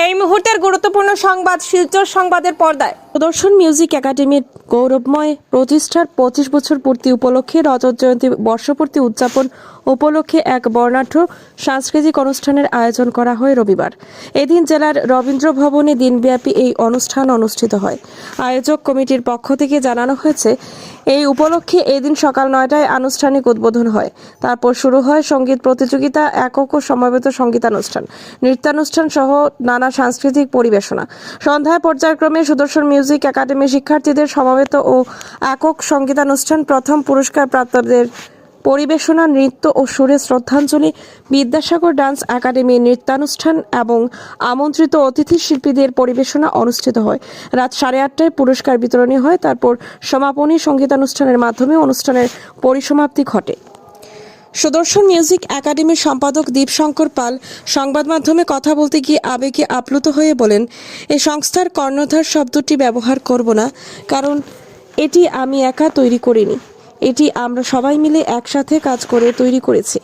এই মুহূর্তের গুরুত্বপূর্ণ সংবাদ শিলচর সংবাদের পর্দায়। সুদর্শন মিউজিক একাডেমির গৌরবময় প্রতিষ্ঠার 25 বছর পূর্তি উপলক্ষে রজত জয়ন্তী বর্ষপূর্তি উদযাপন উপলক্ষে এক বর্ণাঢ্য সাংস্কৃতিক অনুষ্ঠানের আয়োজন করা হয় রবিবার। এদিন জেলার রবীন্দ্র ভবনে দিনব্যাপী এই অনুষ্ঠান অনুষ্ঠিত হয়। আয়োজক কমিটির পক্ষ থেকে জানানো হয়েছে, এই উপলক্ষে এদিন সকাল 9টায় আনুষ্ঠানিক উদ্বোধন হয়। তারপর শুরু হয় সঙ্গীত প্রতিযোগিতা, একক ও সমবেত সঙ্গীতানুষ্ঠান, নৃত্যানুষ্ঠান সহ নানা সাংস্কৃতিক পরিবেশনা। সন্ধ্যায় পর্যায়ক্রমে সুদর্শন মিউজিক একাডেমির শিক্ষার্থীদের সমবেত ও একক সঙ্গীতানুষ্ঠান, প্রথম পুরস্কার প্রাপ্তদের পরিবেশনা, নৃত্য ও সুরে শ্রদ্ধাঞ্জলি, বিদ্যাসাগর ডান্স একাডেমির নৃত্যানুষ্ঠান এবং আমন্ত্রিত অতিথি শিল্পীদের পরিবেশনা অনুষ্ঠিত হয়। রাত 8:30টায় পুরস্কার বিতরণী হয়। তারপর সমাপনী সঙ্গীতানুষ্ঠানের মাধ্যমে অনুষ্ঠানের পরিসমাপ্তি ঘটে। সুদর্শন মিউজিক একাডেমির সম্পাদক দীপশঙ্কর পাল সংবাদ মাধ্যমে কথা বলতে গিয়ে আবেগে আপ্লুত হয়ে বলেন, এই সংস্থার কর্ণধার শব্দটি ব্যবহার করব না, কারণ এটি আমি একা তৈরি করিনি। এটি আমরা সবাই মিলে একসাথে কাজ করে তৈরি করেছি।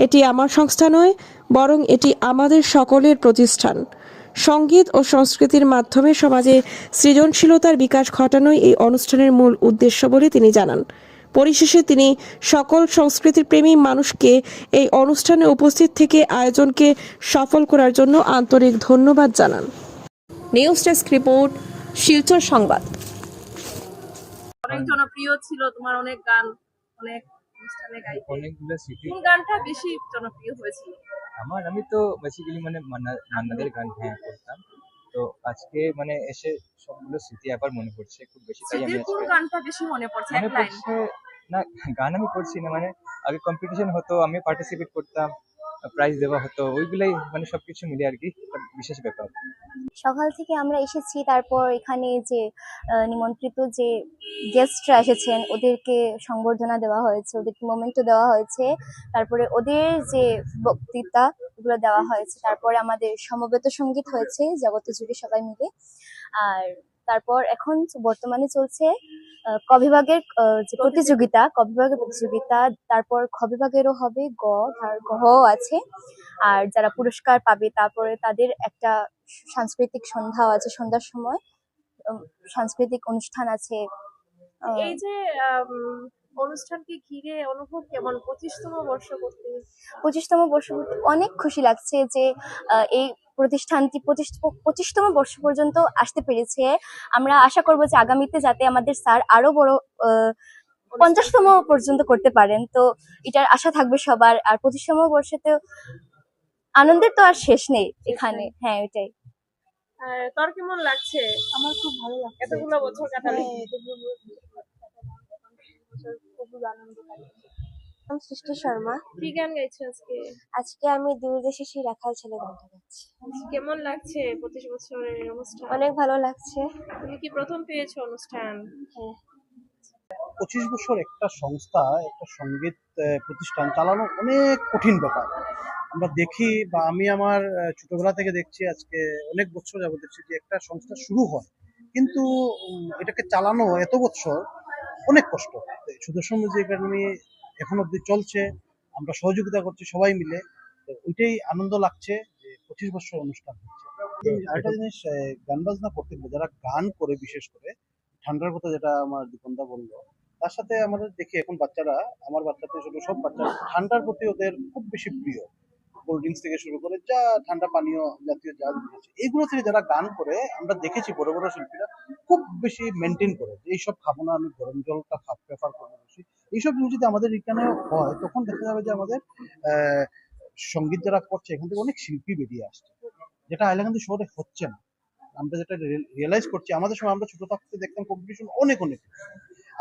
এটি আমার সংস্থা নয়, বরং এটি আমাদের সকলের প্রতিষ্ঠান। সঙ্গীত ও সংস্কৃতির মাধ্যমে সমাজে সৃজনশীলতার বিকাশ ঘটানোই এই অনুষ্ঠানের মূল উদ্দেশ্য বলে তিনি জানান। পরিশেষে তিনি সকল সংস্কৃতির প্রেমী মানুষকে এই অনুষ্ঠানে উপস্থিত থেকে আয়োজনকে সফল করার জন্য আন্তরিক ধন্যবাদ জানান। নিউজ ডেস্ক রিপোর্ট, শিলচর সংবাদ। অনেক জনপ্রিয় ছিল তোমার, অনেক গান অনেক অনুষ্ঠানে গাইতে। অনেকগুলো স্মৃতি। কোন গানটা বেশি জনপ্রিয় হয়েছিল? আমি তো বেসিক্যালি মান্নাদের গান করতাম। তো আজকে এসে সবগুলো স্মৃতি আবার মনে পড়ছে খুব বেশি, তাই আমি কোন আজকে গানটা বেশি মনে পড়ছে? মনে এক লাইন। পড়ছে না, গান আমি করছি না, আগে কম্পিটিশন হতো, আমি পার্টিসিপেট করতাম, প্রাইজ দেওয়া হতো, ওইগুলাই সবকিছু মিলে আর কি বিশেষ ব্যাপার। সকাল থেকে আমরা এসেছি, তারপর এখানে যে নিমন্ত্রিত যে গেস্টরা এসেছেন ওদেরকে সংবর্ধনা দেওয়া হয়েছে, ওদেরকে মোমেন্টো দেওয়া হয়েছে, তারপরে ওদের যে বক্তৃতা ওগুলো দেওয়া হয়েছে, তারপরে আমাদের সমবেত সঙ্গীত হয়েছে জগতে জুড়ে সবাই মিলে। আর তারপর এখন বর্তমানে চলছে কবিভাগের যে প্রতিযোগিতা, তারপর খবিভাগেরও হবে, ঘ আছে। আর যারা পুরস্কার পাবে তারপরে তাদের একটা সাংস্কৃতিক সন্ধ্যাও আছে, সন্ধ্যার সময় সাংস্কৃতিক অনুষ্ঠান আছে। এই যে অনুষ্ঠানকে ঘিরে অনুভব কেমন 25তম বর্ষ করতে? 25তম বর্ষ অনেক খুশি লাগছে যে এই প্রতিষ্ঠানটি 25তম বর্ষ পর্যন্ত আসতে পেরেছে। আমরা আশা করব যে আগামীতে যাতে আমাদের স্যার আরো বড় 50তম পর্যন্ত করতে পারেন। তো এটার আশা থাকবে সবার। আর 25তম বর্ষেতে আনন্দের তো আর শেষ নেই এখানে। হ্যাঁ, এটাই। তোর কেমন লাগছে? আমার খুব ভালো লাগছে। এতগুলো বছর কাটালে খুব আনন্দ লাগছে। আমি সৃষ্টি শর্মা। কি গান গাইছো আজকে? আজকে আমি দূরদেশে সেই রাখাল ছেলে গানটা গাচ্ছি। কেমন লাগছে 25 বছরের অনুষ্ঠান? অনেক ভালো লাগছে। তুমি কি প্রথম পেয়েছো অনুষ্ঠান? হ্যাঁ। 25 বছর একটা সংস্থা, একটা সঙ্গীত প্রতিষ্ঠান চালানো অনেক কঠিন ব্যাপার। আমরা দেখি বা আমি আমার ছোটবেলা থেকে দেখছি, আজকে অনেক বছর যাবত দেখছি যে একটা সংস্থা শুরু হয়, কিন্তু এটাকে চালানো এত বছর অনেক কষ্ট। সুদর্শন মিউজিক একাডেমি এখন অব্দি চলছে, আমরা সহযোগিতা করছি সবাই মিলে, তো ওইটাই আনন্দ লাগছে যে 25 বছর অনুষ্ঠান হচ্ছে। আরেকটা জিনিস, গান বাজনা করতে গেলে যারা গান করে, বিশেষ করে ঠান্ডার কথা যেটা আমার দীপনদা বললো, তার সাথে আমাদের দেখি এখন বাচ্চারা, আমার বাচ্চা থেকে ছোট সব বাচ্চারা ঠান্ডার প্রতি ওদের খুব বেশি প্রিয়। কোল্ড ড্রিঙ্কস থেকে শুরু করে যা ঠান্ডা পানীয় জাতীয় যা জিনিস আছে, এইগুলো থেকে যারা গান করে আমরা দেখেছি বড় বড় শিল্পীরা খুব বেশি মেনটেন করে, এইসব খাবো না, আমি গরম জলটা প্রেফার করবো বেশি। এইসব জিনিস যদি আমাদের এখানে হয়, তখন দেখা যাবে যে আমাদের সঙ্গীত যারা করছে এখান থেকে অনেক শিল্পী বেরিয়ে আসছে, যেটা হাইলাকান্দি শহরে হচ্ছে না। আমরা যেটা রিয়েলাইজ করছি, আমাদের সময় আমরা ছোট থাকতে দেখতাম কম্পিটিশন অনেক অনেক,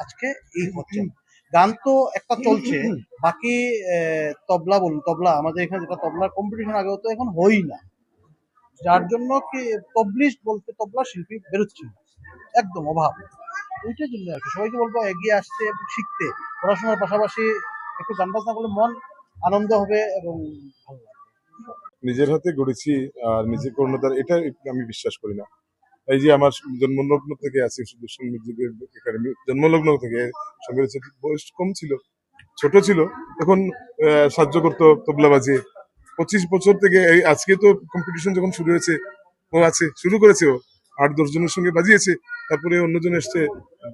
আজকে এই হচ্ছে। গান তো একটা চলছে, বাকি তবলা আমাদের এখানে যেটা তবলার কম্পিটিশন আগে হতো, এখন হই না, যার জন্য কি তবলা শিল্পী বেরোচ্ছে না, একদম অভাব। ওইটার জন্য আর কি সবাইকে বলবো এগিয়ে আসছে এবং শিখতে, পড়াশোনার পাশাপাশি একটু গান বাজনা করলে মন আনন্দ হবে এবং ভালো লাগবে। নিজের হাতে গড়েছি আর নিজে কর্ণধার, এটা আমি বিশ্বাস করি না। এই যে আমার জন্মলগ্ন থেকে আছি সুদর্শন মিউজিক একাডেমি, জন্মলগ্ন থেকে সঙ্গে বয়স কম ছিল, ছোট ছিল, তখন সাহায্য করতো তবলা বাজিয়ে। 25 বছর থেকে আজকে তো কম্পিটিশন যখন শুরু হয়েছে, ও আছে, শুরু করেছে ও 8-10 জনের সঙ্গে বাজিয়েছে, তারপরে অন্যজন এসছে।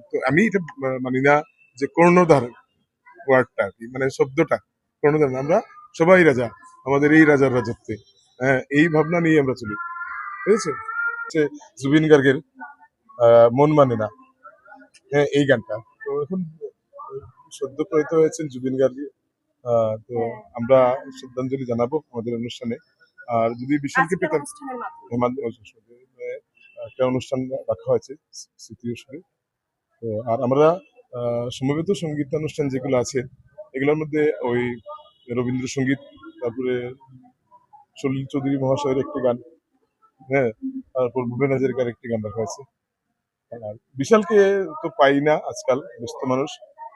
তো আমি এটা মানি না যে কর্ণধার ওয়ার্ডটা আর কি, মানে শব্দটা কর্ণধার না, আমরা সবাই রাজা আমাদের এই রাজার রাজত্বে। হ্যাঁ, এই ভাবনা নিয়ে আমরা চলি, বুঝেছো? হচ্ছে জুবিন গার্গের মন মানে না, হ্যাঁ এই গানটা। তো এখন সদ্য প্রয়াত হয়েছেন জুবিন গার্গ, তো আমরা শ্রদ্ধাঞ্জলি জানাবো আমাদের অনুষ্ঠানে। আর যদি বিশালকে আজকের পেতাম, অনুষ্ঠানের মাধ্যমে একটা অনুষ্ঠান রাখা হয়েছে স্মৃতি উৎসবে। তো আর আমরা সমবেত সঙ্গীতানুষ্ঠান যেগুলো আছে এগুলোর মধ্যে ওই রবীন্দ্রসঙ্গীত, তারপরে সলিল চৌধুরী মহাশয়ের একটি গান, হ্যাঁ, তারপর ভূপেন হাজারিকার একটি গান রাখা হয়েছে। আর বিশালকে তো পাই না আজকাল, ব্যস্ত মানুষ।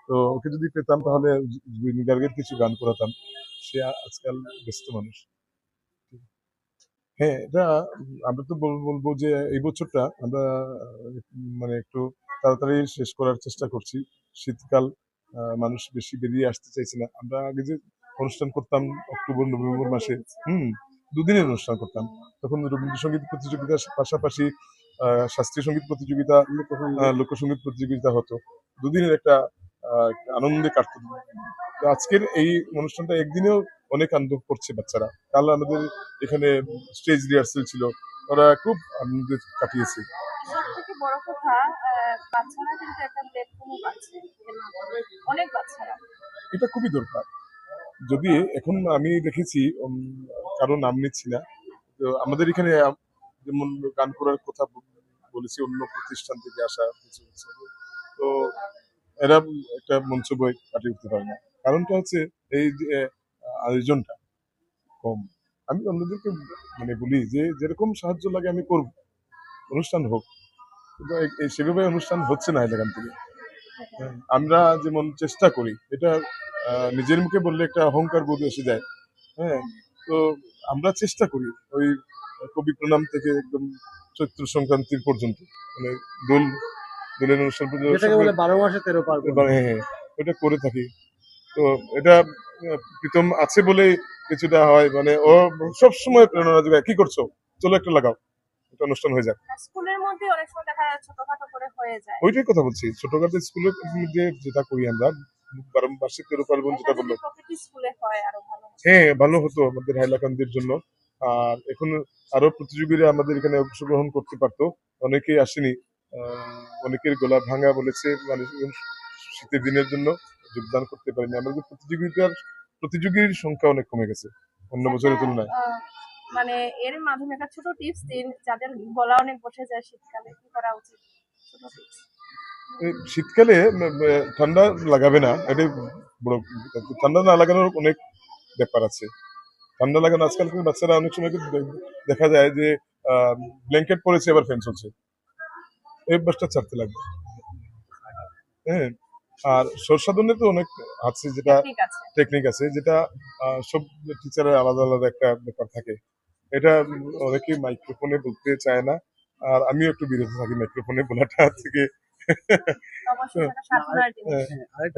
তো ওকে যদি পেতাম তাহলে জুবিন গার্গের কিছু গান করাতাম, সে আজকাল ব্যস্ত মানুষ। হ্যাঁ, এটা আমরা তো বলবো যে এই বছরটা আমরা মানে একটু তাড়াতাড়ি শেষ করার চেষ্টা করছি। শীতকাল, মানুষ বেশি বেরিয়ে আসতে চাইছে না। আমরা আগে যে অনুষ্ঠান করতাম অক্টোবর নভেম্বর মাসে, হুম, দুদিনের অনুষ্ঠান করতাম, তখন রবীন্দ্রসঙ্গীত প্রতিযোগিতার পাশাপাশি শাস্ত্রীয় সঙ্গীত প্রতিযোগিতা, লোকসঙ্গীত প্রতিযোগিতা হতো। দুদিনের একটা একটা আনন্দে কাটতো। তো আজকের এই অনুষ্ঠানটা একদিনেও অনেক আনন্দ করছে বাচ্চারা। কাল আমাদের এখানে স্টেজ রিহার্সেল ছিল, ওরা খুব আনন্দে কাটিয়েছে। সব থেকে বড় কথা, বাচ্চারা কিন্তু একটা প্ল্যাটফর্মও পাচ্ছে এর মাধ্যমে, অনেক বাচ্চারা। এটা খুবই দরকার। যদি এখন আমি দেখেছি, কারো নাম নিচ্ছি না, তো আমাদের এখানে যেমন গান করার কথা বলেছি অন্য প্রতিষ্ঠান থেকে আসা কিছু ছেলে, তো এরা একটা মঞ্চ বই কাটিয়ে উঠতে পারে না। কারণটা হচ্ছে এই যে আয়োজনটা কম। আমি অন্যদেরকে মানে বলি যে যেরকম সাহায্য লাগে আমি করব, অনুষ্ঠান হোক, কিন্তু সেভাবে অনুষ্ঠান হচ্ছে না এলাকান থেকে। হ্যাঁ, আমরা যেমন চেষ্টা করি, এটা নিজের মুখে বললে একটা অহংকার বোধ এসে যায়। হ্যাঁ, তো আমরা চেষ্টা করি ওই কবি প্রণাম থেকে একদম চৈত্র সংক্রান্তির পর্যন্ত, মানে দোল দোলের অনুষ্ঠান পর্যন্ত যেটাকে বলে 12 মাসে 13 পার্বণ। হ্যাঁ হ্যাঁ, ওটা করে থাকি। তো এটা প্রীতম আছে বলে কিছুটা হয়, মানে ও সবসময় প্রেরণা যোগায়, কি করছো, চলো একটা লাগাও, একটা অনুষ্ঠান হয়ে যাক। স্কুলের মধ্যে অনেক সময় দেখা যায় ছোটখাটো করে হয়ে যায়। ওইটাই কথা বলছি, ছোটখাটো স্কুলের মধ্যে যেটা করি আমরা, 12 মাসে 13 পার্বণ এটা যেটা যদি বললো, প্রতিটি স্কুলে হয় আরো ভালো হয়। হ্যাঁ ভালো হতো আমাদের হাইলাকান্দির জন্য। আর এখন আরো প্রতিযোগীরা আমাদের এখানে অংশগ্রহণ করতে পারতো, অনেকেই আসেনি। অনেকের গলা ভাঙা বলেছে, মানে শীতের দিনের জন্য যোগদান করতে পারেনি। আমাদের প্রতিযোগীর সংখ্যা অনেক কমে গেছে অন্য বছরের একটা, তুলনায়। মানে এর মাধ্যমে একটা ছোট টিপস দিন, যাদের গলা অনেক বসে যায় শীতকালে কি করা উচিত, ছোট টিপস। এই শীতকালে ঠান্ডা লাগাবে না, এটাই বড় কথা। ঠান্ডা না লাগানোর অনেক ব্যাপার আছে। ঠান্ডা লাগানো আজকাল কিন্তু বাচ্চারা অনেক সময় কিন্তু দেখা যায় যে ব্ল্যাঙ্কেট পরেছে আবার ফ্যান চলছে, এই অভ্যাসটা ছাড়তে লাগবে। হ্যাঁ, আর সংশোধনের তো অনেক আছে, যেটা ঠিক আছে। টেকনিক আছে, যেটা সব টিচারের আলাদা আলাদা একটা ব্যাপার থাকে। এটা অনেকেই মাইক্রোফোনে বলতে চায় না, আর আমিও একটু বিরত থাকি মাইক্রোফোনে বলাটা থেকে। অবশ্যই সেটা সাধনার জিনিস। হ্যাঁ, হ্যাঁ, আরেকটা